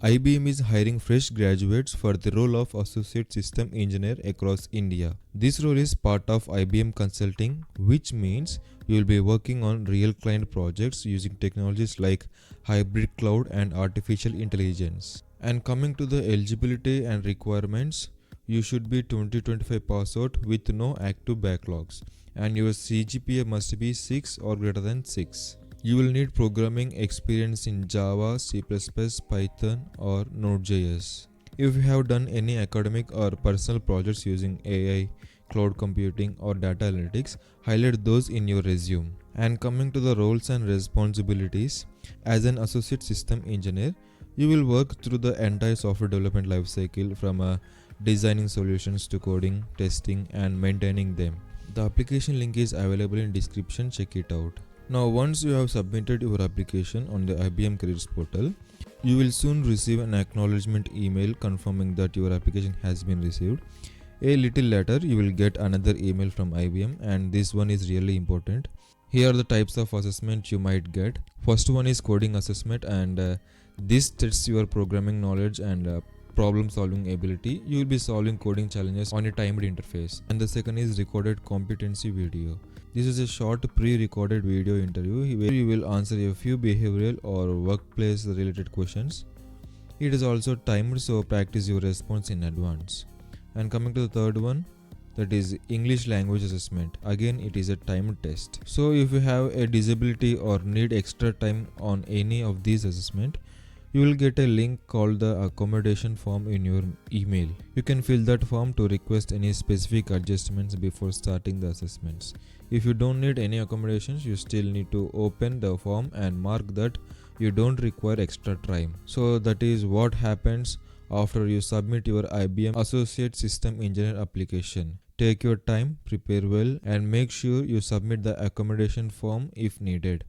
IBM is hiring fresh graduates for the role of Associate System Engineer across India. This role is part of IBM Consulting, which means you will be working on real client projects using technologies like hybrid cloud and artificial intelligence. And coming to the eligibility and requirements, you should be 2025 pass out with no active backlogs, and your CGPA must be 6 or greater than 6. You will need programming experience in Java, C++, Python or Node.js. If you have done any academic or personal projects using AI, cloud computing or data analytics, highlight those in your resume. And coming to the roles and responsibilities, as an associate system engineer, you will work through the entire software development lifecycle from designing solutions to coding, testing and maintaining them. The application link is available in description, check it out. Now once you have submitted your application on the IBM Careers portal, you will soon receive an acknowledgement email confirming that your application has been received. A little later you will get another email from IBM, and this one is really important. Here are the types of assessment you might get. First one is coding assessment, and this tests your programming knowledge and problem solving ability. You will be solving coding challenges on a timed interface. And the second is recorded competency video. This is a short pre-recorded video interview where you will answer a few behavioral or workplace related questions. It is also timed, so practice your response in advance. And coming to the third one, that is English language assessment. Again, it is a timed test. So if you have a disability or need extra time on any of these assessment, you will get a link called the accommodation form in your email. You can fill that form to request any specific adjustments before starting the assessments. If you don't need any accommodations, you still need to open the form and mark that you don't require extra time. So that is what happens after you submit your IBM Associate System Engineer application. Take your time, prepare well, and make sure you submit the accommodation form if needed.